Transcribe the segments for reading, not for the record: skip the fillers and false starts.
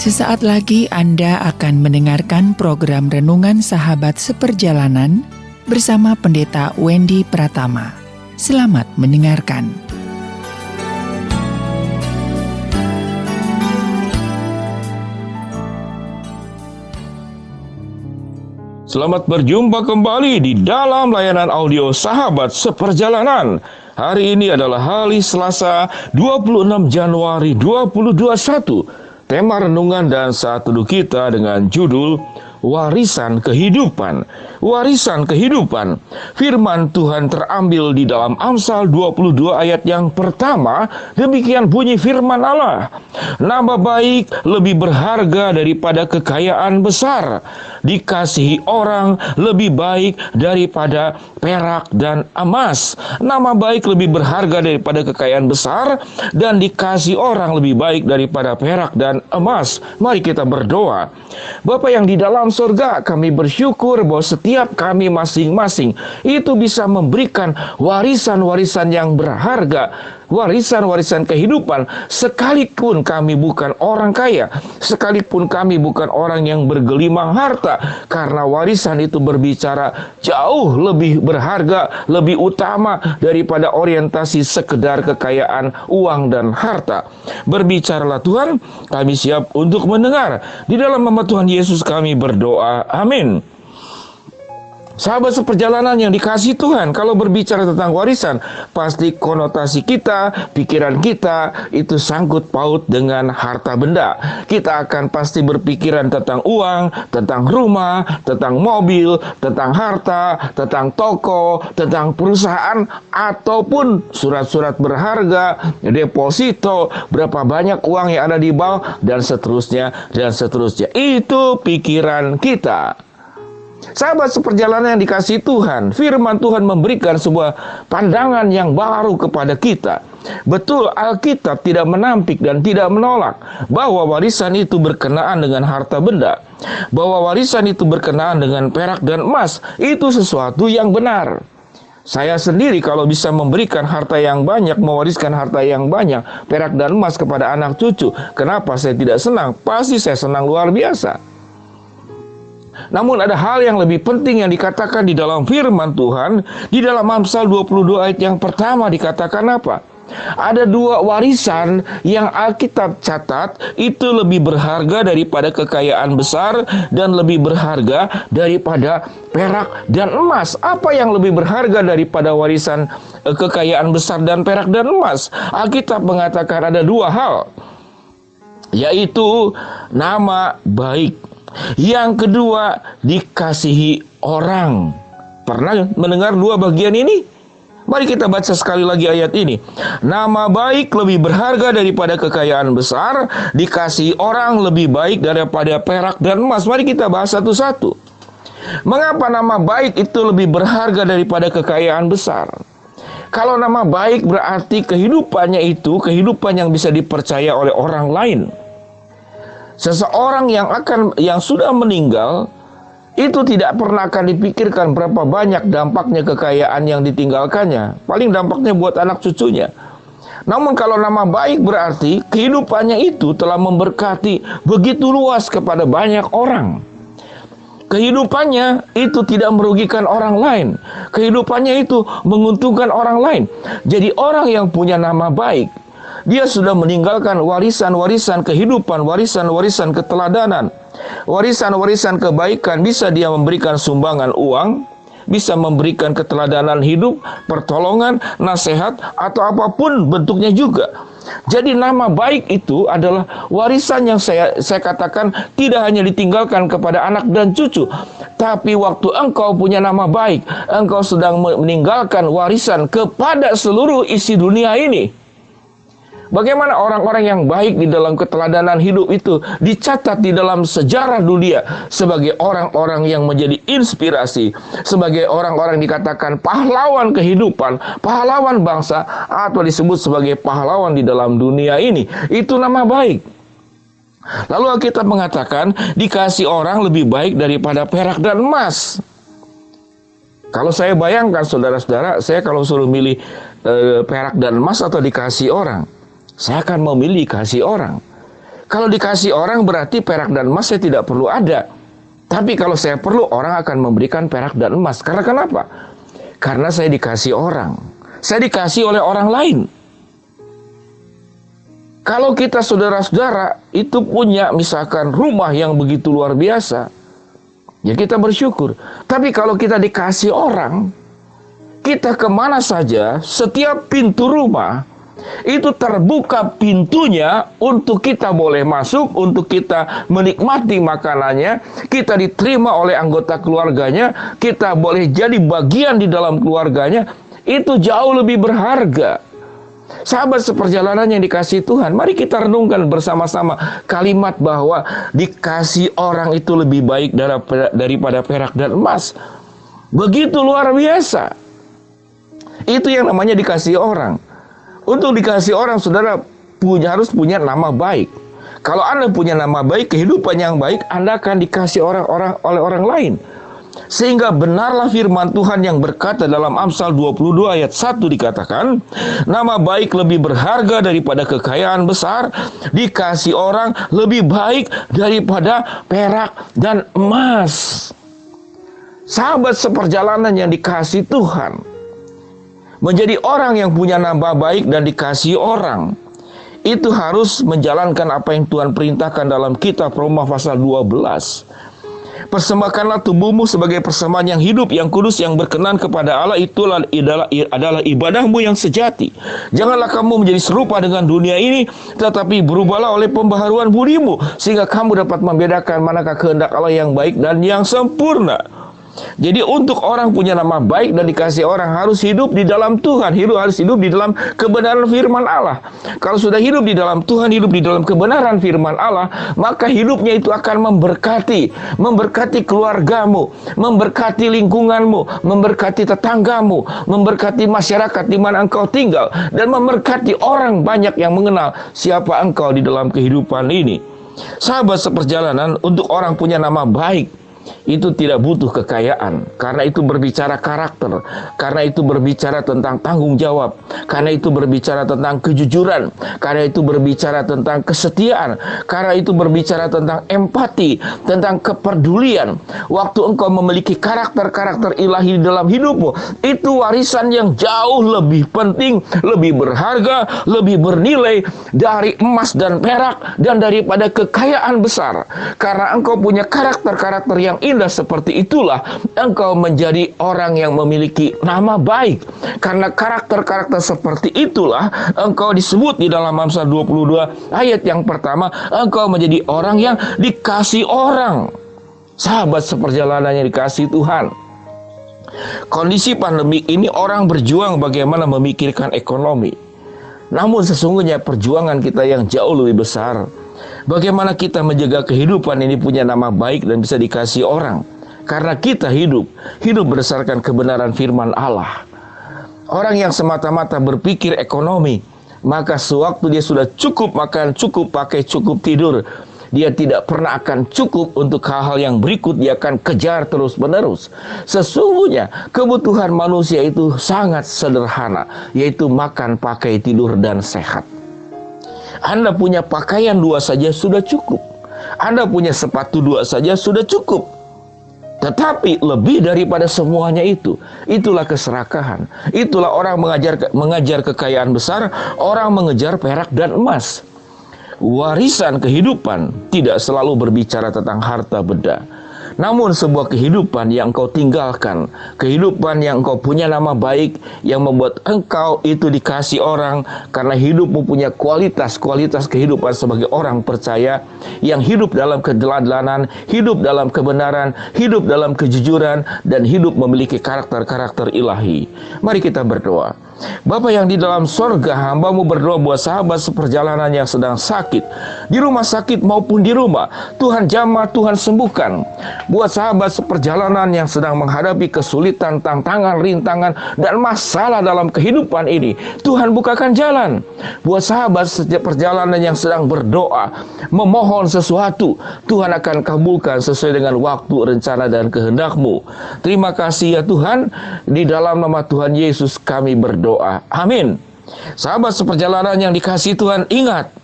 Sesaat lagi Anda akan mendengarkan program Renungan Sahabat Seperjalanan bersama Pendeta Wendy Pratama. Selamat mendengarkan. Selamat berjumpa kembali di dalam layanan audio Sahabat Seperjalanan. Hari ini adalah hari Selasa 26 Januari 2021. Tema renungan dan saat teduh kita dengan judul Warisan Kehidupan. Warisan kehidupan. Firman Tuhan terambil di dalam Amsal 22 ayat yang pertama. Demikian bunyi firman Allah. Nama baik lebih berharga daripada kekayaan besar. Dikasihi orang lebih baik daripada perak dan emas. Nama baik lebih berharga daripada kekayaan besar, dan dikasihi orang lebih baik daripada perak dan emas. Mari kita berdoa. Bapa yang di dalam surga, kami bersyukur bahwa setiap kami masing-masing itu bisa memberikan warisan-warisan yang berharga, warisan-warisan kehidupan, sekalipun kami bukan orang kaya, sekalipun kami bukan orang yang bergelimang harta, karena warisan itu berbicara jauh lebih berharga, lebih utama daripada orientasi sekedar kekayaan uang dan harta. Berbicaralah Tuhan, kami siap untuk mendengar. Di dalam nama Tuhan Yesus kami berdoa, amin. Sahabat seperjalanan yang dikasihi Tuhan, kalau berbicara tentang warisan, pasti konotasi kita, pikiran kita itu sangkut paut dengan harta benda. Kita akan pasti berpikiran tentang uang, tentang rumah, tentang mobil, tentang harta, tentang toko, tentang perusahaan, ataupun surat-surat berharga, deposito, berapa banyak uang yang ada di bank, dan seterusnya, dan seterusnya. Itu pikiran kita. Sahabat seperjalanan yang dikasihi Tuhan, firman Tuhan memberikan sebuah pandangan yang baru kepada kita. Betul, Alkitab tidak menampik dan tidak menolak bahwa warisan itu berkenaan dengan harta benda, bahwa warisan itu berkenaan dengan perak dan emas. Itu sesuatu yang benar. Saya sendiri kalau bisa memberikan harta yang banyak, mewariskan harta yang banyak, perak dan emas kepada anak cucu, kenapa saya tidak senang? Pasti saya senang luar biasa. Namun ada hal yang lebih penting yang dikatakan di dalam firman Tuhan. Di dalam Amsal 22 ayat yang pertama dikatakan apa? Ada dua warisan yang Alkitab catat itu lebih berharga daripada kekayaan besar dan lebih berharga daripada perak dan emas. Apa yang lebih berharga daripada warisan kekayaan besar dan perak dan emas? Alkitab mengatakan ada dua hal, yaitu nama baik. Yang kedua, dikasihi orang. Pernah mendengar dua bagian ini? Mari kita baca sekali lagi ayat ini. Nama baik lebih berharga daripada kekayaan besar, dikasihi orang lebih baik daripada perak dan emas. Mari kita bahas satu-satu. Mengapa nama baik itu lebih berharga daripada kekayaan besar? Kalau nama baik berarti kehidupannya itu kehidupan yang bisa dipercaya oleh orang lain. Seseorang yang sudah meninggal itu tidak pernah akan dipikirkan berapa banyak dampaknya kekayaan yang ditinggalkannya. Paling dampaknya buat anak cucunya. Namun kalau nama baik berarti kehidupannya itu telah memberkati begitu luas kepada banyak orang. Kehidupannya itu tidak merugikan orang lain. Kehidupannya itu menguntungkan orang lain. Jadi orang yang punya nama baik, dia sudah meninggalkan warisan-warisan kehidupan, warisan-warisan keteladanan, warisan-warisan kebaikan. Bisa dia memberikan sumbangan uang, bisa memberikan keteladanan hidup, pertolongan, nasihat, atau apapun bentuknya juga. Jadi nama baik itu adalah warisan yang saya katakan tidak hanya ditinggalkan kepada anak dan cucu, tapi waktu engkau punya nama baik, engkau sedang meninggalkan warisan kepada seluruh isi dunia ini. Bagaimana orang-orang yang baik di dalam keteladanan hidup itu dicatat di dalam sejarah dunia sebagai orang-orang yang menjadi inspirasi, sebagai orang-orang dikatakan pahlawan kehidupan, pahlawan bangsa, atau disebut sebagai pahlawan di dalam dunia ini. Itu nama baik. Lalu Alkitab mengatakan dikasih orang lebih baik daripada perak dan emas. Kalau saya bayangkan saudara-saudara, saya kalau suruh milih perak dan emas atau dikasih orang, saya akan memilih kasih orang. Kalau dikasih orang berarti perak dan emas saya tidak perlu ada. Tapi kalau saya perlu, orang akan memberikan perak dan emas. Karena kenapa? Karena saya dikasih orang. Saya dikasih oleh orang lain. Kalau kita saudara-saudara itu punya misalkan rumah yang begitu luar biasa, ya kita bersyukur. Tapi kalau kita dikasih orang, kita kemana saja, setiap pintu rumah, itu terbuka pintunya untuk kita boleh masuk, untuk kita menikmati makanannya, kita diterima oleh anggota keluarganya, kita boleh jadi bagian di dalam keluarganya, itu jauh lebih berharga. Sahabat seperjalanan yang dikasihi Tuhan, mari kita renungkan bersama-sama kalimat bahwa dikasih orang itu lebih baik daripada perak dan emas. Begitu luar biasa. Itu yang namanya dikasih orang. Untuk dikasih orang, saudara harus punya nama baik. Kalau Anda punya nama baik, kehidupan yang baik, Anda akan dikasih orang-orang oleh orang lain. Sehingga benarlah firman Tuhan yang berkata dalam Amsal 22 ayat 1 dikatakan, nama baik lebih berharga daripada kekayaan besar, dikasih orang lebih baik daripada perak dan emas. Sahabat seperjalanan yang dikasihi Tuhan, menjadi orang yang punya nama baik dan dikasihi orang, itu harus menjalankan apa yang Tuhan perintahkan dalam kitab Roma pasal 12. Persembahkanlah tubuhmu sebagai persembahan yang hidup, yang kudus, yang berkenan kepada Allah, itulah adalah ibadahmu yang sejati. Janganlah kamu menjadi serupa dengan dunia ini, tetapi berubahlah oleh pembaharuan budimu, sehingga kamu dapat membedakan manakah kehendak Allah yang baik dan yang sempurna. Jadi untuk orang punya nama baik dan dikasih orang harus hidup di dalam Tuhan, harus hidup di dalam kebenaran firman Allah. Kalau sudah hidup di dalam Tuhan, hidup di dalam kebenaran firman Allah, maka hidupnya itu akan memberkati keluargamu, memberkati lingkunganmu, memberkati tetanggamu, memberkati masyarakat di mana engkau tinggal, dan memberkati orang banyak yang mengenal siapa engkau di dalam kehidupan ini. Sahabat seperjalanan, untuk orang punya nama baik itu tidak butuh kekayaan, karena itu berbicara karakter, karena itu berbicara tentang tanggung jawab, karena itu berbicara tentang kejujuran, karena itu berbicara tentang kesetiaan, karena itu berbicara tentang empati, tentang kepedulian. Waktu engkau memiliki karakter-karakter ilahi di dalam hidupmu, itu warisan yang jauh lebih penting, lebih berharga, lebih bernilai dari emas dan perak dan daripada kekayaan besar. Karena engkau punya karakter-karakter yang indah seperti itulah, engkau menjadi orang yang memiliki nama baik. Karena karakter-karakter seperti itulah, engkau disebut di dalam Amsal 22 ayat yang pertama, engkau menjadi orang yang dikasih orang. Sahabat seperjalanan yang dikasihi Tuhan, kondisi pandemi ini orang berjuang bagaimana memikirkan ekonomi. Namun sesungguhnya perjuangan kita yang jauh lebih besar, bagaimana kita menjaga kehidupan ini punya nama baik dan bisa dikasih orang. Karena kita hidup berdasarkan kebenaran firman Allah. Orang yang semata-mata berpikir ekonomi, maka sewaktu dia sudah cukup makan, cukup pakai, cukup tidur, dia tidak pernah akan cukup untuk hal-hal yang berikut. Dia akan kejar terus-menerus. Sesungguhnya kebutuhan manusia itu sangat sederhana, yaitu makan, pakai, tidur, dan sehat. Anda punya pakaian 2 saja sudah cukup. Anda punya sepatu 2 saja sudah cukup. Tetapi lebih daripada semuanya itu, itulah keserakahan. Itulah orang mengajar kekayaan besar, orang mengejar perak dan emas. Warisan kehidupan tidak selalu berbicara tentang harta benda, namun sebuah kehidupan yang engkau tinggalkan, kehidupan yang engkau punya nama baik, yang membuat engkau itu dikasih orang, karena hidupmu punya kualitas kehidupan sebagai orang percaya, yang hidup dalam keteladanan, hidup dalam kebenaran, hidup dalam kejujuran, dan hidup memiliki karakter-karakter ilahi. Mari kita berdoa. Bapa yang di dalam sorga, hamba-Mu berdoa buat sahabat seperjalanan yang sedang sakit, di rumah sakit maupun di rumah. Tuhan jamah, Tuhan sembuhkan. Buat sahabat seperjalanan yang sedang menghadapi kesulitan, tantangan, rintangan, dan masalah dalam kehidupan ini, Tuhan bukakan jalan. Buat sahabat seperjalanan yang sedang berdoa, memohon sesuatu, Tuhan akan kabulkan sesuai dengan waktu, rencana, dan kehendak-Mu. Terima kasih ya Tuhan, di dalam nama Tuhan Yesus kami berdoa. Amin. Sahabat seperjalanan yang dikasihi Tuhan, ingat,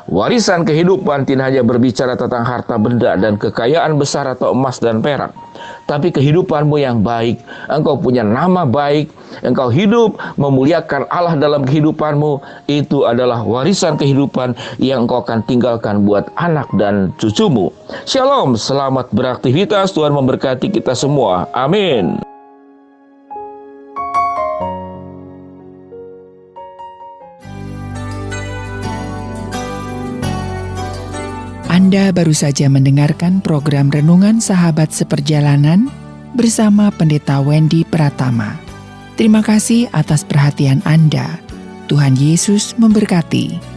Warisan kehidupan tidak hanya berbicara tentang harta benda dan kekayaan besar atau emas dan perak, tapi kehidupanmu yang baik. Engkau punya nama baik, engkau hidup memuliakan Allah dalam kehidupanmu. Itu adalah warisan kehidupan yang engkau akan tinggalkan buat anak dan cucumu. Shalom, selamat beraktivitas. Tuhan memberkati kita semua. Amin. Anda baru saja mendengarkan program Renungan Sahabat Seperjalanan bersama Pendeta Wendy Pratama. Terima kasih atas perhatian Anda. Tuhan Yesus memberkati.